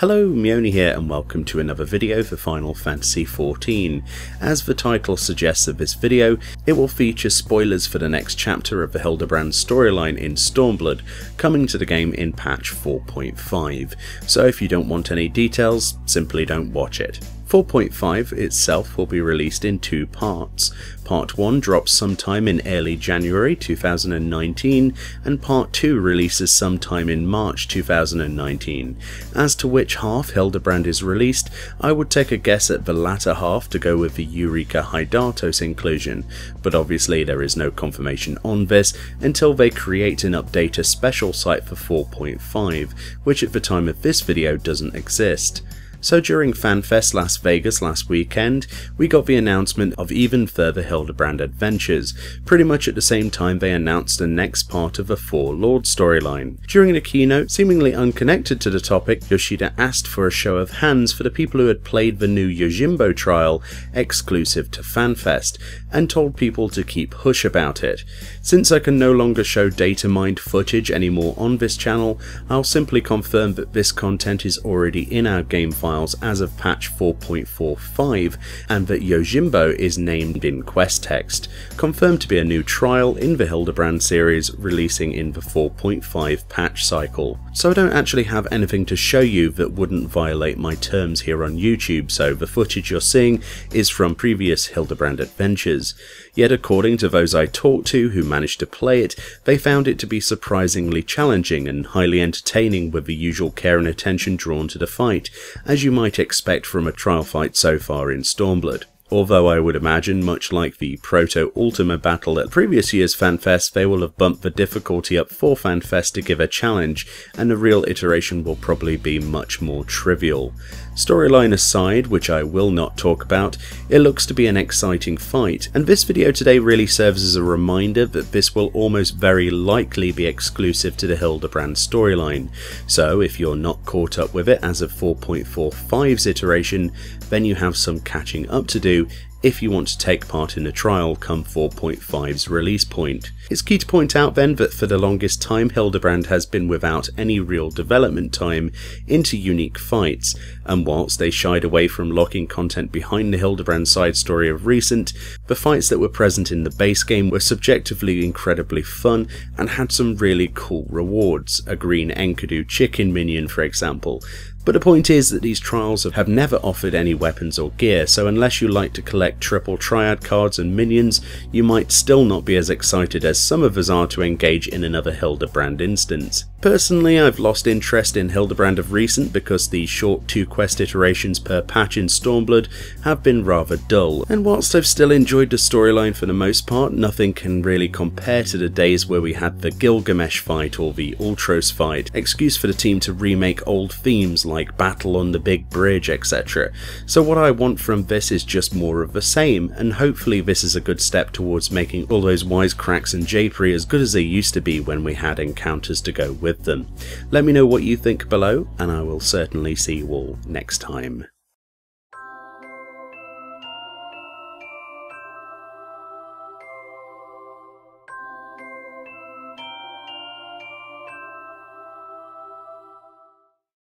Hello, Meoni here and welcome to another video for Final Fantasy XIV. As the title suggests of this video, it will feature spoilers for the next chapter of the Hildibrand storyline in Stormblood, coming to the game in patch 4.5, so if you don't want any details, simply don't watch it. 4.5 itself will be released in two parts. Part 1 drops sometime in early January 2019 and Part 2 releases sometime in March 2019. As to which half Hildibrand is released, I would take a guess at the latter half to go with the Eureka Hydatos inclusion, but obviously there is no confirmation on this until they create and update a special site for 4.5, which at the time of this video doesn't exist. So during FanFest Las Vegas last weekend, we got the announcement of even further Hildibrand adventures, pretty much at the same time they announced the next part of the Four Lord storyline. During the keynote, seemingly unconnected to the topic, Yoshida asked for a show of hands for the people who had played the new Yojimbo trial exclusive to FanFest, and told people to keep hush about it. Since I can no longer show data mined footage anymore on this channel, I'll simply confirm that this content is already in our game files as of patch 4.45 and that Yojimbo is named in quest text, confirmed to be a new trial in the Hildibrand series releasing in the 4.5 patch cycle. So I don't actually have anything to show you that wouldn't violate my terms here on YouTube, so the footage you're seeing is from previous Hildibrand adventures. Yet according to those I talked to who managed to play it, they found it to be surprisingly challenging and highly entertaining with the usual care and attention drawn to the fight, as you might expect from a trial fight so far in Stormblood. Although I would imagine, much like the Proto-Ultima battle at previous year's FanFest, they will have bumped the difficulty up for FanFest to give a challenge, and the real iteration will probably be much more trivial. Storyline aside, which I will not talk about, it looks to be an exciting fight, and this video today really serves as a reminder that this will almost very likely be exclusive to the Hildibrand storyline. So if you're not caught up with it as of 4.45's iteration, then you have some catching up to do if you want to take part in the trial come 4.5's release point. It's key to point out then that for the longest time Hildibrand has been without any real development time into unique fights, and whilst they shied away from locking content behind the Hildibrand side story of recent, the fights that were present in the base game were subjectively incredibly fun and had some really cool rewards, a green Enkidu chicken minion for example. But the point is that these trials have never offered any weapons or gear, so unless you like to collect triple triad cards and minions, you might still not be as excited as some of us are to engage in another Hildibrand instance. Personally, I've lost interest in Hildibrand of recent because the short 2 quest iterations per patch in Stormblood have been rather dull, and whilst I've still enjoyed the storyline for the most part, nothing can really compare to the days where we had the Gilgamesh fight or the Ultros fight, excuse for the team to remake old themes like Battle on the Big Bridge, etc. So what I want from this is just more of the same, and hopefully this is a good step towards making all those wisecracks and japery as good as they used to be when we had encounters to go with them. Let me know what you think below, and I will certainly see you all next time.